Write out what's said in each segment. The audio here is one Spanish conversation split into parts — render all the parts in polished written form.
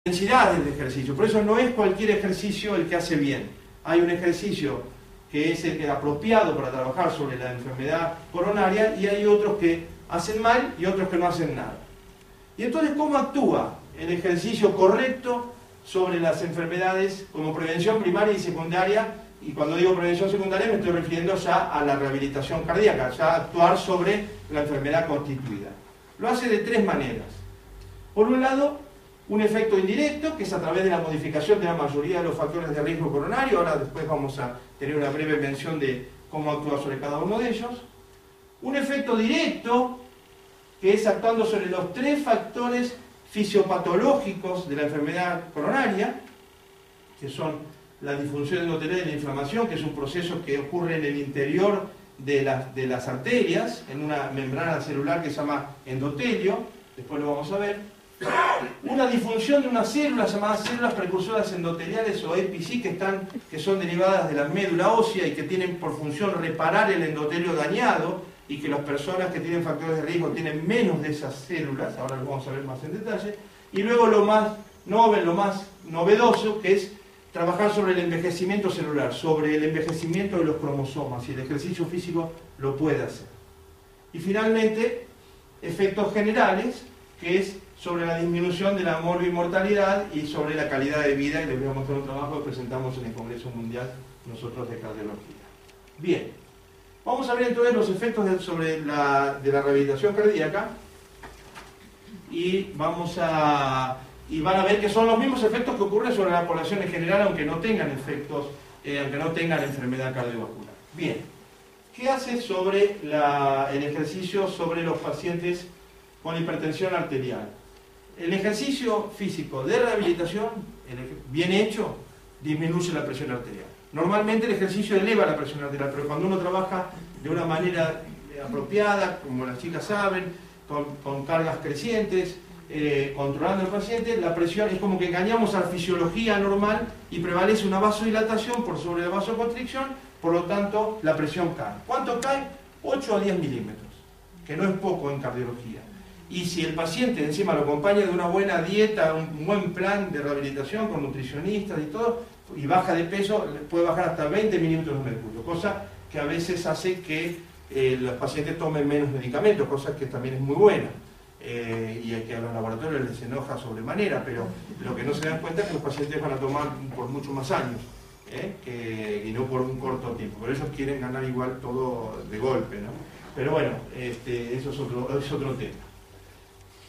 intensidades de ejercicio. Por eso no es cualquier ejercicio el que hace bien. Hay un ejercicio que es el apropiado para trabajar sobre la enfermedad coronaria y hay otros que hacen mal y otros que no hacen nada. Y entonces, ¿cómo actúa el ejercicio correcto sobre las enfermedades como prevención primaria y secundaria? Y cuando digo prevención secundaria me estoy refiriendo ya a la rehabilitación cardíaca, ya actuar sobre la enfermedad constituida. Lo hace de tres maneras. Por un lado, un efecto indirecto, que es a través de la modificación de la mayoría de los factores de riesgo coronario. Ahora después vamos a tener una breve mención de cómo actúa sobre cada uno de ellos. Un efecto directo, que es actuando sobre los tres factores fisiopatológicos de la enfermedad coronaria, que son la disfunción endotelial y la inflamación, que es un proceso que ocurre en el interior de las arterias, en una membrana celular que se llama endotelio, después lo vamos a ver. Una disfunción de unas células llamadas células precursoras endoteliales o EPC, que son derivadas de la médula ósea y que tienen por función reparar el endotelio dañado, y que las personas que tienen factores de riesgo tienen menos de esas células, ahora lo vamos a ver más en detalle. Y luego lo más novedoso, que es trabajar sobre el envejecimiento celular, sobre el envejecimiento de los cromosomas, y el ejercicio físico lo puede hacer. Y finalmente, efectos generales, que es sobre la disminución de la morbimortalidad y sobre la calidad de vida, y les voy a mostrar un trabajo que presentamos en el Congreso Mundial nosotros de Cardiología. Bien, vamos a ver entonces los efectos de la rehabilitación cardíaca, y van a ver que son los mismos efectos que ocurren sobre la población en general, aunque no tengan efectos, aunque no tengan enfermedad cardiovascular. Bien, ¿qué hace sobre el ejercicio sobre los pacientes con hipertensión arterial? El ejercicio físico de rehabilitación, bien hecho, disminuye la presión arterial. Normalmente el ejercicio eleva la presión arterial, pero cuando uno trabaja de una manera apropiada, como las chicas saben, con cargas crecientes, controlando al paciente, la presión es como que engañamos a la fisiología normal y prevalece una vasodilatación por sobre la vasoconstricción, por lo tanto la presión cae. ¿Cuánto cae? 8 a 10 milímetros, que no es poco en cardiología. Y si el paciente encima lo acompaña de una buena dieta, un buen plan de rehabilitación con nutricionistas y todo, y baja de peso, puede bajar hasta 20 milímetros de mercurio, cosa que a veces hace que los pacientes tomen menos medicamentos, cosa que también es muy buena. Y que a los laboratorios les enoja sobremanera, pero lo que no se dan cuenta es que los pacientes van a tomar por muchos más años, y no por un corto tiempo. Pero ellos quieren ganar igual todo de golpe, ¿no? Pero bueno, eso es otro tema.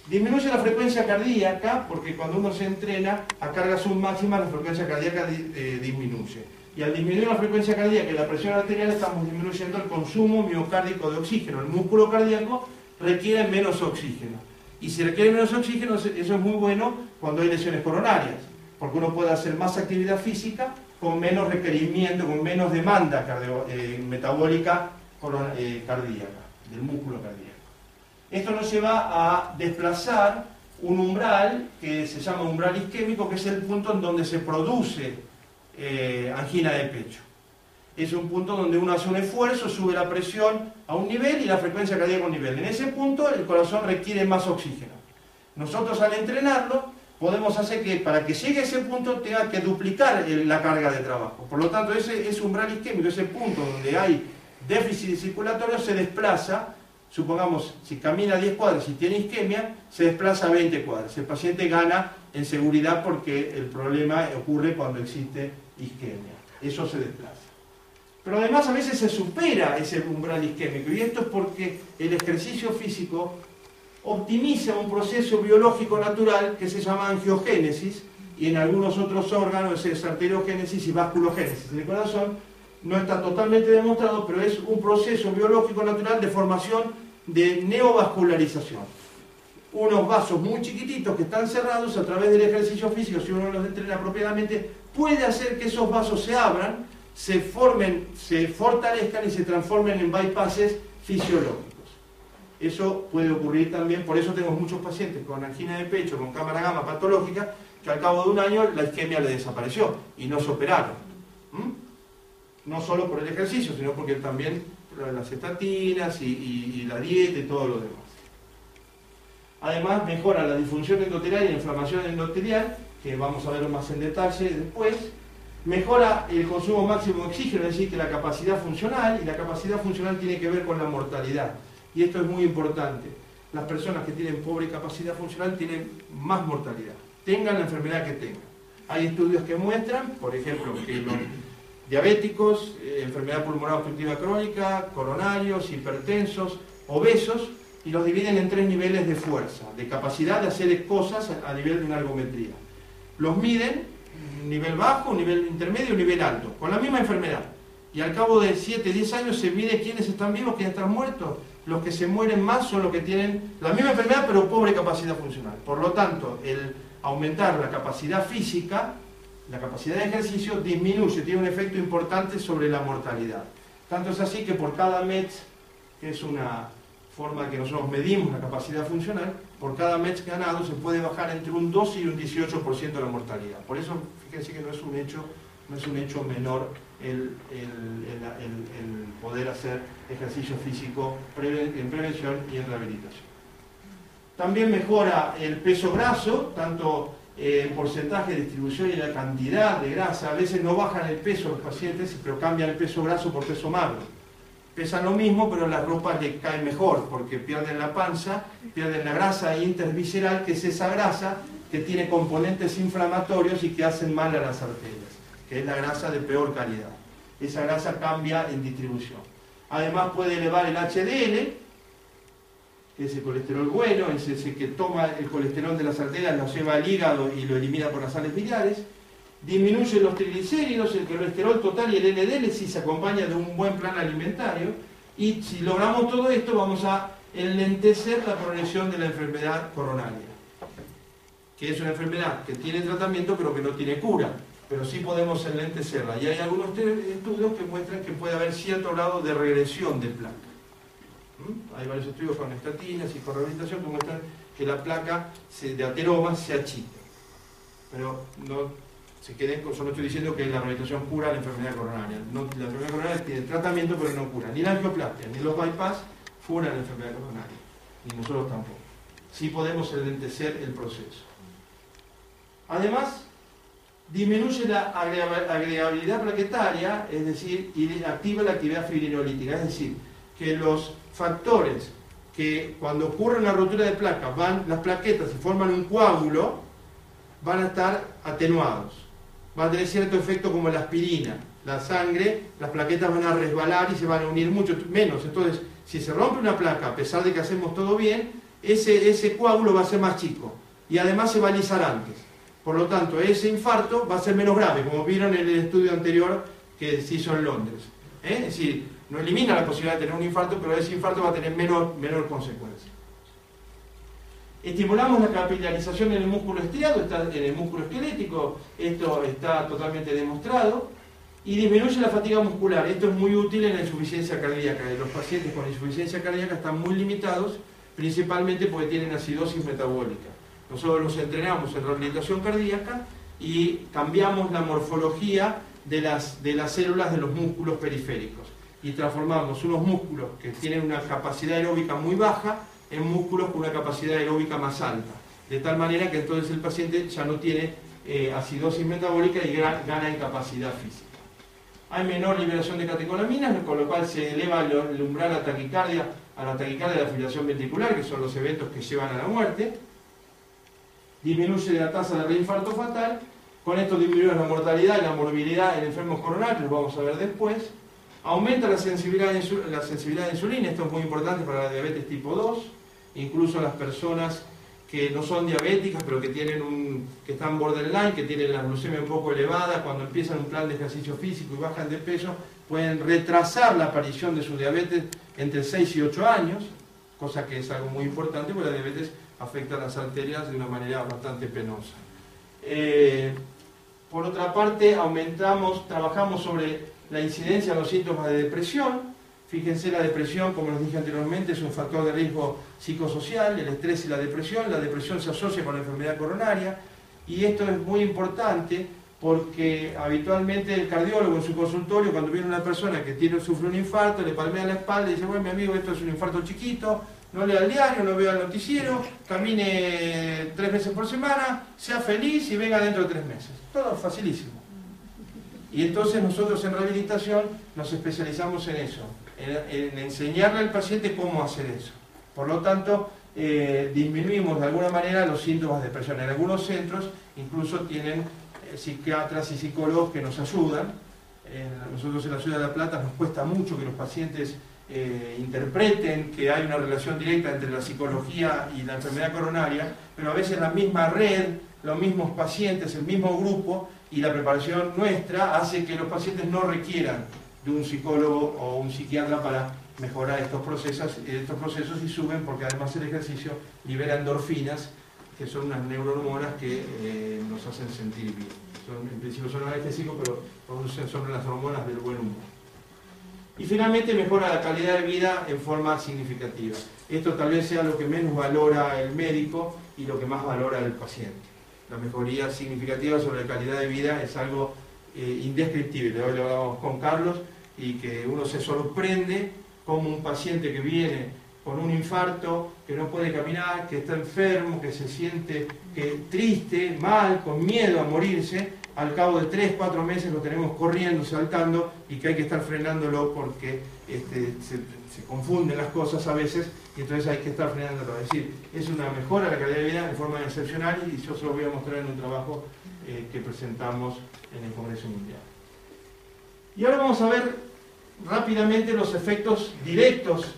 Disminuye la frecuencia cardíaca, porque cuando uno se entrena a carga submáxima, la frecuencia cardíaca disminuye. Y al disminuir la frecuencia cardíaca y la presión arterial, estamos disminuyendo el consumo miocárdico de oxígeno. El músculo cardíaco requiere menos oxígeno. Y si requiere menos oxígeno, eso es muy bueno cuando hay lesiones coronarias, porque uno puede hacer más actividad física con menos requerimiento, con menos demanda metabólica cardíaca, del músculo cardíaco. Esto nos lleva a desplazar un umbral que se llama umbral isquémico, que es el punto en donde se produce angina de pecho. Es un punto donde uno hace un esfuerzo, sube la presión a un nivel y la frecuencia cardíaca a un nivel. En ese punto el corazón requiere más oxígeno. Nosotros al entrenarlo podemos hacer que para que llegue a ese punto tenga que duplicar la carga de trabajo. Por lo tanto, ese umbral isquémico, ese punto donde hay déficit circulatorio, se desplaza. Supongamos, si camina 10 cuadras y tiene isquemia, se desplaza a 20 cuadras. El paciente gana en seguridad porque el problema ocurre cuando existe isquemia. Eso se desplaza. Pero además a veces se supera ese umbral isquémico, y esto es porque el ejercicio físico optimiza un proceso biológico natural que se llama angiogénesis, y en algunos otros órganos es arteriogénesis y vasculogénesis. En el corazón no está totalmente demostrado, pero es un proceso biológico natural de formación de neovascularización. Unos vasos muy chiquititos que están cerrados a través del ejercicio físico, si uno los entrena apropiadamente, puede hacer que esos vasos se abran, se fortalezcan y se transformen en bypasses fisiológicos. Eso puede ocurrir también, por eso tenemos muchos pacientes con angina de pecho, con cámara gamma patológica, que al cabo de un año la isquemia le desapareció y no se operaron. No solo por el ejercicio, sino porque también las estatinas y la dieta y todo lo demás. Además, mejora la disfunción endotelial y la inflamación endotelial, que vamos a verlo más en detalle después. Mejora el consumo máximo de oxígeno, es decir, que la capacidad funcional, y la capacidad funcional tiene que ver con la mortalidad. Y esto es muy importante. Las personas que tienen pobre capacidad funcional tienen más mortalidad, tengan la enfermedad que tengan. Hay estudios que muestran, por ejemplo, que los diabéticos, enfermedad pulmonar obstructiva crónica, coronarios, hipertensos, obesos, y los dividen en 3 niveles de fuerza, de capacidad de hacer cosas a nivel de una ergometría. Los miden, un nivel bajo, un nivel intermedio y un nivel alto, con la misma enfermedad. Y al cabo de 7, 10 años se mide quiénes están vivos, quiénes están muertos. Los que se mueren más son los que tienen la misma enfermedad pero pobre capacidad funcional. Por lo tanto, el aumentar la capacidad física, la capacidad de ejercicio, disminuye, tiene un efecto importante sobre la mortalidad. Tanto es así que por cada METS, que es una forma que nosotros medimos la capacidad funcional, por cada METS ganado se puede bajar entre un 12 y un 18% de la mortalidad. Por eso, fíjense que no es un hecho menor el poder hacer ejercicio físico en prevención y en rehabilitación. También mejora el peso graso, tanto el porcentaje de distribución y la cantidad de grasa. A veces no bajan el peso los pacientes, pero cambian el peso graso por peso magro. Pesan lo mismo, pero las ropas le caen mejor, porque pierden la panza, pierden la grasa intervisceral, que es esa grasa que tiene componentes inflamatorios y que hacen mal a las arterias, que es la grasa de peor calidad. Esa grasa cambia en distribución. Además puede elevar el HDL, que es el colesterol bueno, es ese que toma el colesterol de las arterias, lo lleva al hígado y lo elimina por las sales biliares. Disminuye los triglicéridos, el colesterol total y el LDL si se acompaña de un buen plan alimentario. Y si logramos todo esto, vamos a enlentecer la progresión de la enfermedad coronaria, que es una enfermedad que tiene tratamiento pero que no tiene cura, pero sí podemos enlentecerla. Y hay algunos estudios que muestran que puede haber cierto grado de regresión de placa. Hay varios estudios con estatinas y con rehabilitación que muestran que la placa de ateroma se achica. Pero no se queden con, solo estoy diciendo que la rehabilitación cura la enfermedad coronaria. No, la enfermedad coronaria tiene tratamiento pero no cura. Ni la angioplastia ni los bypass curan la enfermedad coronaria. Ni nosotros tampoco. Sí podemos enlentecer el proceso. Además, disminuye la agregabilidad plaquetaria, es decir, y activa la actividad fibrinolítica, es decir, que los factores que cuando ocurre una rotura de placa, las plaquetas y forman un coágulo, van a estar atenuados. Va a tener cierto efecto como la aspirina. La sangre, las plaquetas van a resbalar y se van a unir mucho menos. Entonces, si se rompe una placa, a pesar de que hacemos todo bien, ese coágulo va a ser más chico. Y además se va a alisar antes. Por lo tanto, ese infarto va a ser menos grave, como vieron en el estudio anterior que se hizo en Londres. Es decir, no elimina la posibilidad de tener un infarto, pero ese infarto va a tener menor consecuencia. Estimulamos la capilarización en el músculo estriado, en el músculo esquelético, esto está totalmente demostrado, y disminuye la fatiga muscular. Esto es muy útil en la insuficiencia cardíaca. Los pacientes con insuficiencia cardíaca están muy limitados, principalmente porque tienen acidosis metabólica. Nosotros los entrenamos en rehabilitación cardíaca y cambiamos la morfología de las células de los músculos periféricos y transformamos unos músculos que tienen una capacidad aeróbica muy baja en músculos con una capacidad aeróbica más alta, de tal manera que entonces el paciente ya no tiene acidosis metabólica y gana en capacidad física. Hay menor liberación de catecolaminas, con lo cual se eleva el umbral a la taquicardia de la fibrilación ventricular, que son los eventos que llevan a la muerte. Disminuye la tasa de reinfarto fatal. Con esto disminuye la mortalidad y la morbilidad en enfermos coronarios, lo vamos a ver después. Aumenta la sensibilidad de insulina, esto es muy importante para la diabetes tipo 2, incluso las personas que no son diabéticas, pero que están borderline, que tienen la glucemia un poco elevada, cuando empiezan un plan de ejercicio físico y bajan de peso, pueden retrasar la aparición de su diabetes entre 6 y 8 años, cosa que es algo muy importante, porque la diabetes afecta a las arterias de una manera bastante penosa. Por otra parte, trabajamos sobre la incidencia de los síntomas de depresión. Fíjense, la depresión, como les dije anteriormente, es un factor de riesgo psicosocial, el estrés y la depresión. La depresión se asocia con la enfermedad coronaria y esto es muy importante porque habitualmente el cardiólogo en su consultorio, cuando viene una persona que sufre un infarto, le palmea la espalda y dice, bueno, mi amigo, esto es un infarto chiquito, no lea el diario, no vea el noticiero, camine 3 veces por semana, sea feliz y venga dentro de 3 meses. Todo facilísimo. Y entonces nosotros en rehabilitación nos especializamos en eso, en enseñarle al paciente cómo hacer eso. Por lo tanto, disminuimos de alguna manera los síntomas de depresión. En algunos centros incluso tienen psiquiatras y psicólogos que nos ayudan. Nosotros en la Ciudad de La Plata nos cuesta mucho que los pacientes interpreten que hay una relación directa entre la psicología y la enfermedad coronaria, pero a veces la misma red, los mismos pacientes, el mismo grupo y la preparación nuestra hace que los pacientes no requieran de un psicólogo o un psiquiatra para mejorar estos procesos y suben porque además el ejercicio libera endorfinas, que son unas neurohormonas que nos hacen sentir bien. En principio son anestésicos, pero producen sobre las hormonas del buen humor. Y finalmente mejora la calidad de vida en forma significativa. Esto tal vez sea lo que menos valora el médico y lo que más valora el paciente. La mejoría significativa sobre la calidad de vida es algo indescriptible. Hoy lo hablamos con Carlos y que uno se sorprende como un paciente que viene con un infarto, que no puede caminar, que está enfermo, que se siente triste, mal, con miedo a morirse, al cabo de 3, 4 meses lo tenemos corriendo, saltando, y que hay que estar frenándolo porque se confunden las cosas a veces, y entonces hay que estar frenándolo. Es decir, es una mejora de la calidad de vida de forma excepcional, y yo se lo voy a mostrar en un trabajo que presentamos en el Congreso Mundial. Y ahora vamos a ver rápidamente los efectos directos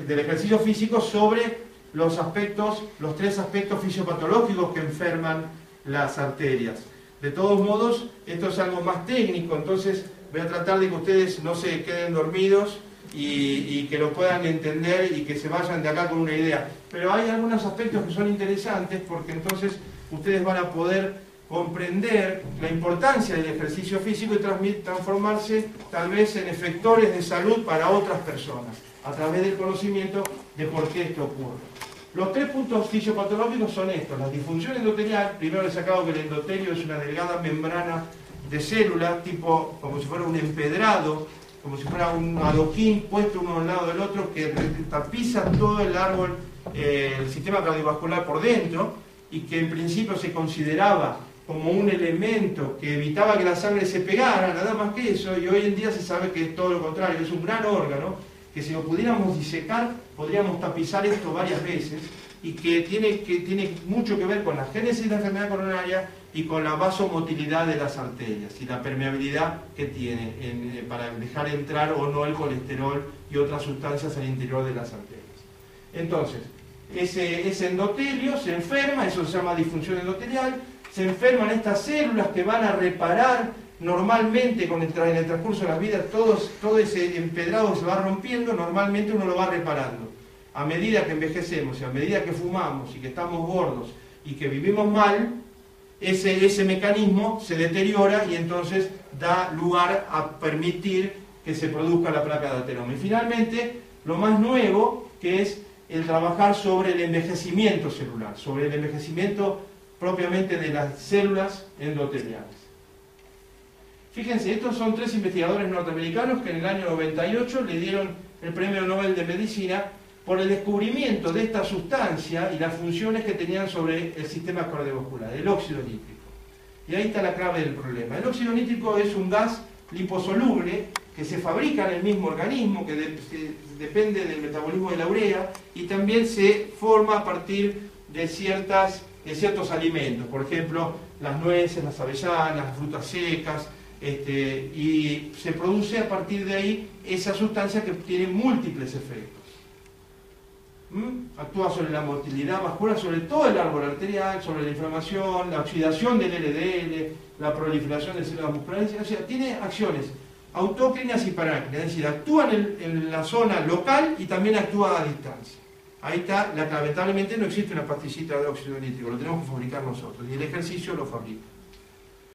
del ejercicio físico sobre los 3 aspectos fisiopatológicos que enferman las arterias. De todos modos, esto es algo más técnico, entonces voy a tratar de que ustedes no se queden dormidos y que lo puedan entender y que se vayan de acá con una idea. Pero hay algunos aspectos que son interesantes porque entonces ustedes van a poder comprender la importancia del ejercicio físico y transformarse tal vez en efectores de salud para otras personas, a través del conocimiento de por qué esto ocurre. Los 3 puntos fisiopatológicos son estos: la disfunción endotelial. Primero les he sacado que el endotelio es una delgada membrana de células, tipo como si fuera un empedrado, como si fuera un adoquín puesto uno al lado del otro, que tapiza todo el árbol, el sistema cardiovascular por dentro, y que en principio se consideraba como un elemento que evitaba que la sangre se pegara, nada más que eso, y hoy en día se sabe que es todo lo contrario, es un gran órgano, que si lo pudiéramos disecar, podríamos tapizar esto varias veces, y que tiene mucho que ver con la génesis de la enfermedad coronaria y con la vasomotilidad de las arterias, y la permeabilidad que tiene para dejar entrar o no el colesterol y otras sustancias al interior de las arterias. Entonces, ese endotelio se enferma, eso se llama disfunción endotelial. Se enferman estas células que van a reparar normalmente en el transcurso de las vidas, todo ese empedrado que se va rompiendo, normalmente uno lo va reparando. A medida que envejecemos y a medida que fumamos y que estamos gordos y que vivimos mal, ese mecanismo se deteriora y entonces da lugar a permitir que se produzca la placa de ateroma. Y finalmente, lo más nuevo, que es el trabajar sobre el envejecimiento celular, sobre el envejecimiento propiamente de las células endoteliales. Fíjense, estos son 3 investigadores norteamericanos que en el año 98 le dieron el Premio Nobel de Medicina por el descubrimiento de esta sustancia y las funciones que tenían sobre el sistema cardiovascular, el óxido nítrico. Y ahí está la clave del problema. El óxido nítrico es un gas liposoluble que se fabrica en el mismo organismo, que depende del metabolismo de la urea, y también se forma a partir de ciertos alimentos, por ejemplo, las nueces, las avellanas, las frutas secas, y se produce a partir de ahí esa sustancia que tiene múltiples efectos. Actúa sobre la motilidad vascular, sobre todo el árbol arterial, sobre la inflamación, la oxidación del LDL, la proliferación de células musculares, o sea, tiene acciones autócrinas y parácrinas, es decir, actúa en la zona local y también actúa a distancia. Ahí está, lamentablemente no existe una pastillita de óxido nítrico, lo tenemos que fabricar nosotros, y el ejercicio lo fabrica.